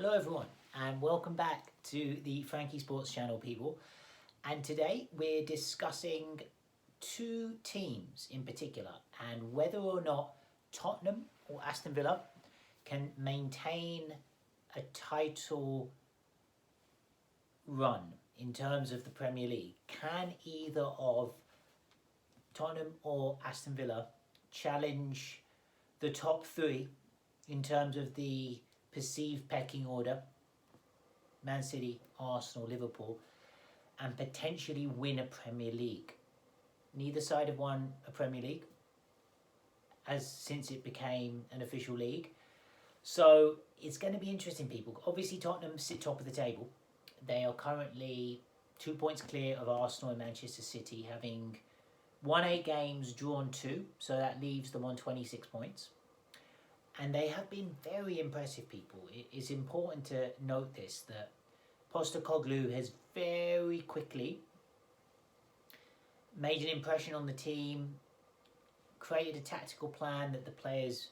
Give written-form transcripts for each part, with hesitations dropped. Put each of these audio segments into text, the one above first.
Hello everyone and welcome back to the Frankie Sports channel, people. And today we're discussing two teams in particular and whether or not Tottenham or Aston Villa can maintain a title run in terms of the Premier League. Can either of Tottenham or Aston Villa challenge the top three in terms of the perceived pecking order, Man City, Arsenal, Liverpool, and potentially win a Premier League? Neither side have won a Premier League since it became an official league. So it's going to be interesting, people. Obviously, Tottenham sit top of the table. They are currently 2 points clear of Arsenal and Manchester City, having won 8 games, drawn 2. So that leaves them on 26 points. And they have been very impressive, people. It is important to note this, that Postecoglou has very quickly made an impression on the team, created a tactical plan that the players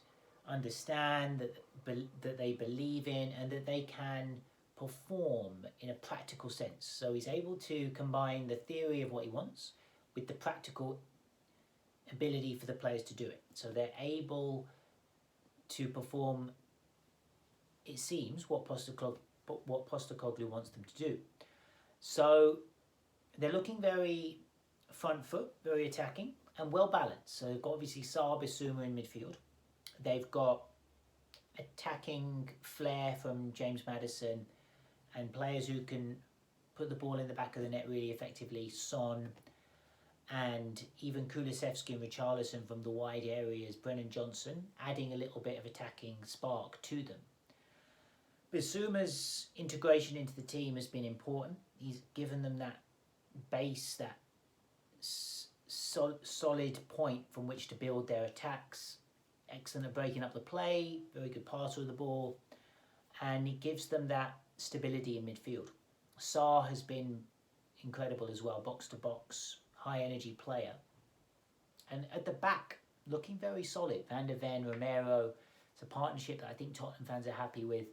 understand, that they believe in, and that they can perform in a practical sense. So he's able to combine the theory of what he wants with the practical ability for the players to do it. So they're able to perform, it seems, what Postecoglou wants them to do. So they're looking very front foot, very attacking, and well balanced. So they've got obviously Sarr, Bissouma in midfield. They've got attacking flair from James Maddison and players who can put the ball in the back of the net really effectively. Son and even Kulusevski and Richarlison from the wide areas, Brennan Johnson, adding a little bit of attacking spark to them. Bissouma's integration into the team has been important. He's given them that base, that solid point from which to build their attacks. Excellent at breaking up the play, very good passer of the ball, and it gives them that stability in midfield. Sarr has been incredible as well, box to box, high energy player. And at the back, looking very solid. Van der Ven, Romero. It's a partnership that I think Tottenham fans are happy with,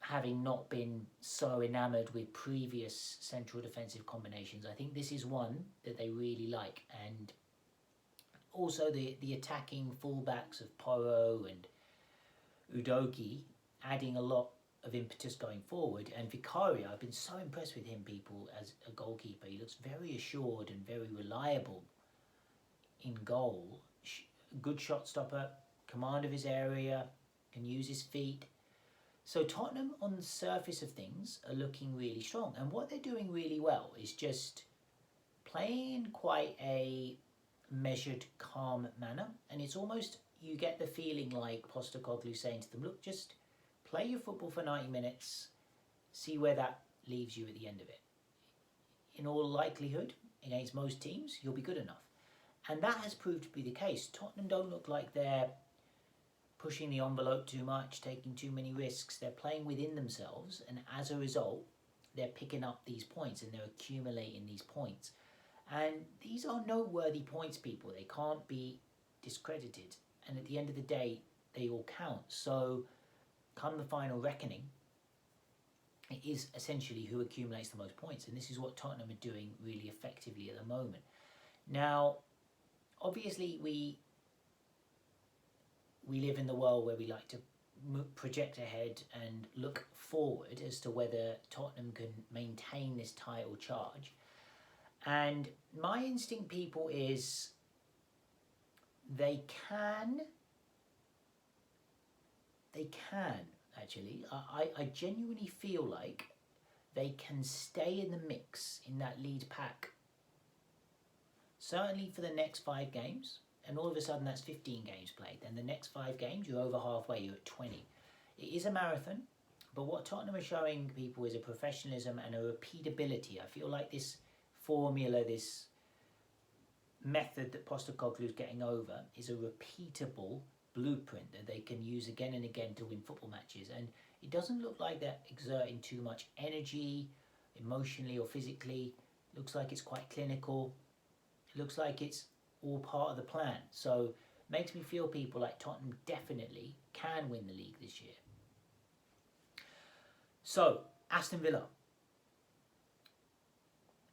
having not been so enamoured with previous central defensive combinations. I think this is one that they really like. And also the attacking fullbacks of Porro and Udogie, adding a lot of impetus going forward. And Vicario, I've been so impressed with him, people, as a goalkeeper. He looks very assured and very reliable in goal. Good shot stopper, command of his area, can use his feet. So Tottenham, on the surface of things, are looking really strong. And what they're doing really well is just playing quite a measured, calm manner. And it's almost, you get the feeling like Postecoglou saying to them, look, just play your football for 90 minutes, see where that leaves you at the end of it. In all likelihood, against most teams, you'll be good enough. And that has proved to be the case. Tottenham don't look like they're pushing the envelope too much, taking too many risks. They're playing within themselves, and as a result, they're picking up these points and they're accumulating these points. And these are noteworthy points, people. They can't be discredited. And at the end of the day, they all count. So come the final reckoning, it is essentially who accumulates the most points. And this is what Tottenham are doing really effectively at the moment. Now, obviously, we live in the world where we like to project ahead and look forward as to whether Tottenham can maintain this title charge. And my instinct, people, is they can actually. I genuinely feel like they can stay in the mix in that lead pack, certainly for the next 5 games. And all of a sudden that's 15 games played. Then the next 5 games, you're over halfway, you're at 20. It is a marathon, but what Tottenham are showing, people, is a professionalism and a repeatability. I feel like this formula, this method that Postecoglou is getting over, is a repeatable blueprint that they can use again and again to win football matches. And it doesn't look like they're exerting too much energy, emotionally or physically. It looks like it's quite clinical. It looks like it's all part of the plan. So makes me feel, people, like Tottenham definitely can win the league this year. So, Aston Villa.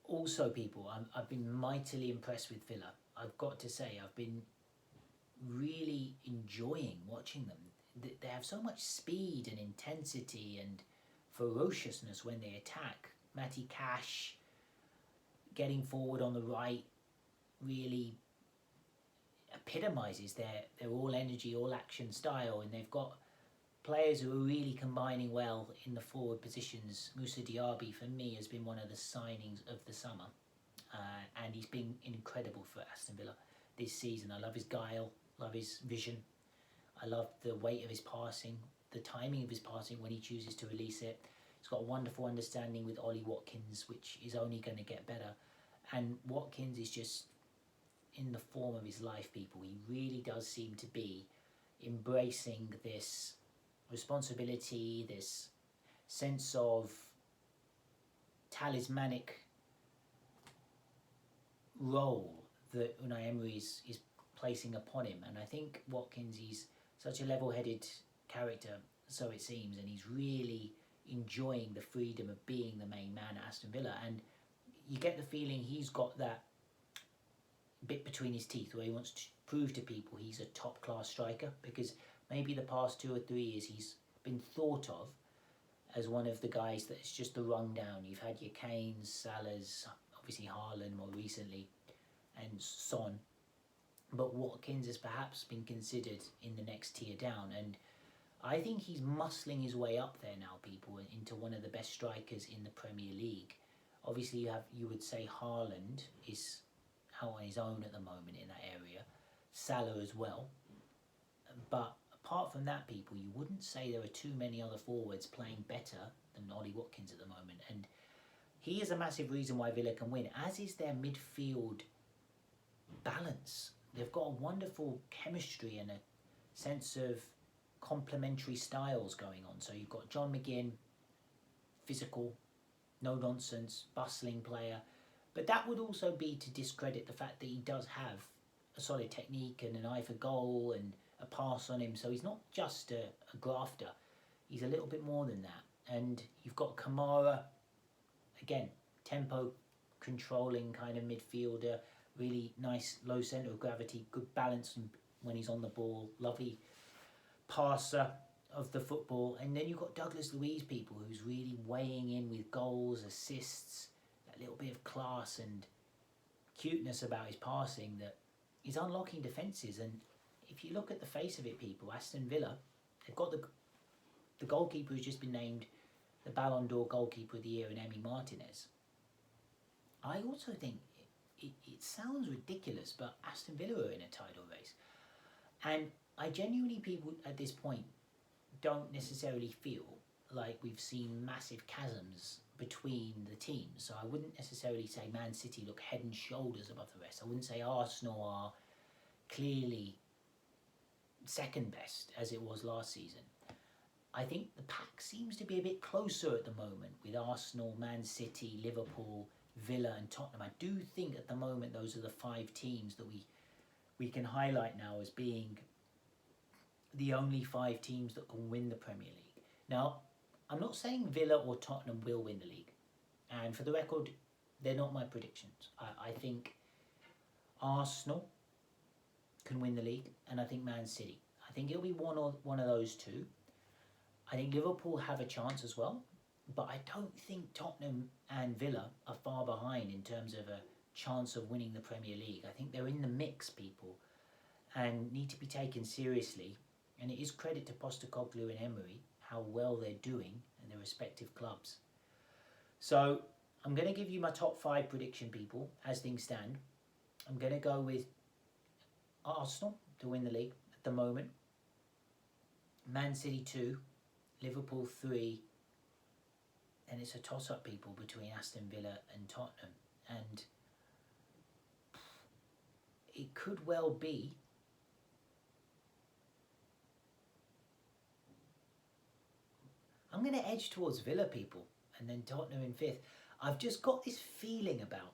Also, people, I've been mightily impressed with Villa. I've got to say, I've been really enjoying watching them. They have so much speed and intensity and ferociousness when they attack. Matty Cash getting forward on the right really epitomises their all energy, all action style, and they've got players who are really combining well in the forward positions. Moussa Diaby, for me, has been one of the signings of the summer, and he's been incredible for Aston Villa this season. I love his guile, love his vision, I love the weight of his passing, the timing of his passing when he chooses to release it. He's got a wonderful understanding with Ollie Watkins, which is only going to get better. And Watkins is just in the form of his life, people. He really does seem to be embracing this responsibility, this sense of talismanic role that Unai Emery is placing upon him. And I think Watkins, he's such a level-headed character, so it seems, and he's really enjoying the freedom of being the main man at Aston Villa. And you get the feeling he's got that bit between his teeth where he wants to prove to people he's a top-class striker, because maybe the past 2 or 3 years he's been thought of as one of the guys that's just the rung down. You've had your Kanes, Salahs, obviously Haaland more recently, and Son. But Watkins has perhaps been considered in the next tier down, and I think he's muscling his way up there now, people, into one of the best strikers in the Premier League. Obviously, you would say Haaland is out on his own at the moment in that area, Salah as well. But apart from that, people, you wouldn't say there are too many other forwards playing better than Ollie Watkins at the moment. And he is a massive reason why Villa can win, as is their midfield balance. They've got a wonderful chemistry and a sense of complementary styles going on. So you've got John McGinn, physical, no nonsense, bustling player. But that would also be to discredit the fact that he does have a solid technique and an eye for goal and a pass on him. So he's not just a grafter. He's a little bit more than that. And you've got Kamara, again, tempo controlling kind of midfielder, really nice low centre of gravity, good balance when he's on the ball, lovely passer of the football. And then you've got Douglas Luiz, people, who's really weighing in with goals, assists, that little bit of class and cuteness about his passing that is unlocking defences. And if you look at the face of it, people, Aston Villa, they've got the goalkeeper who's just been named the Ballon d'Or goalkeeper of the year in Emi Martinez. I also think it sounds ridiculous, but Aston Villa are in a title race. And I genuinely, people, at this point, don't necessarily feel like we've seen massive chasms between the teams. So I wouldn't necessarily say Man City look head and shoulders above the rest. I wouldn't say Arsenal are clearly second best as it was last season. I think the pack seems to be a bit closer at the moment with Arsenal, Man City, Liverpool, Villa and Tottenham. I do think at the moment those are the 5 teams that we can highlight now as being the only 5 teams that can win the Premier League. Now, I'm not saying Villa or Tottenham will win the league. And for the record, they're not my predictions. I think Arsenal can win the league, and I think Man City. I think it'll be one of those two. I think Liverpool have a chance as well, but I don't think Tottenham and Villa are far behind in terms of a chance of winning the Premier League. I think they're in the mix, people, and need to be taken seriously. And it is credit to Postecoglou and Emery how well they're doing in their respective clubs. So I'm going to give you my top 5 prediction, people, as things stand. I'm going to go with Arsenal to win the league at the moment, Man City 2, Liverpool 3, and it's a toss-up, people, between Aston Villa and Tottenham. And it could well be I'm going to edge towards Villa, people, and then Tottenham in 5th. I've just got this feeling about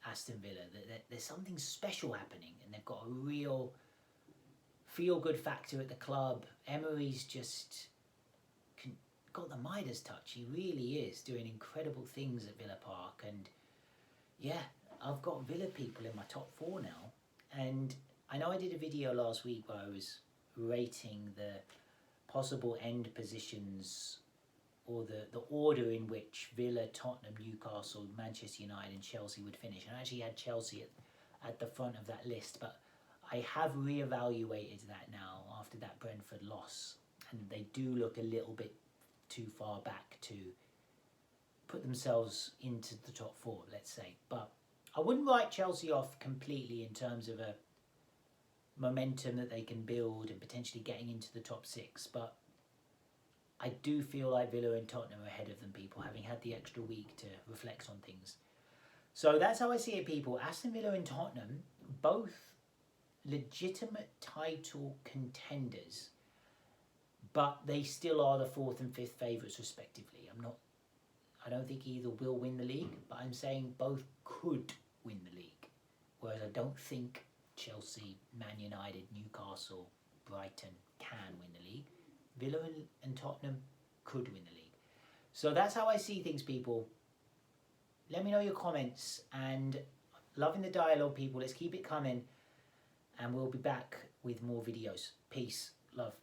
Aston Villa that there's something special happening, and they've got a real feel-good factor at the club. Emery's just got the Midas touch. He really is doing incredible things at Villa Park. And yeah, I've got Villa people in my top 4 now. And I know I did a video last week where I was rating the possible end positions, or the order in which Villa, Tottenham, Newcastle, Manchester United and Chelsea would finish. And I actually had Chelsea at the front of that list, but I have reevaluated that now after that Brentford loss, and they do look a little bit too far back to put themselves into the top 4, let's say. But I wouldn't write Chelsea off completely in terms of a momentum that they can build and potentially getting into the top 6, but I do feel like Villa and Tottenham are ahead of them, people, having had the extra week to reflect on things. So that's how I see it, people. Aston Villa and Tottenham, both legitimate title contenders, but they still are the 4th and 5th favourites respectively. I don't think either will win the league, but I'm saying both could win the league. Whereas I don't think Chelsea, Man United, Newcastle, Brighton can win the league. Villa and Tottenham could win the league. So that's how I see things, people. Let me know your comments, and loving the dialogue, people. Let's keep it coming, and we'll be back with more videos. Peace, love.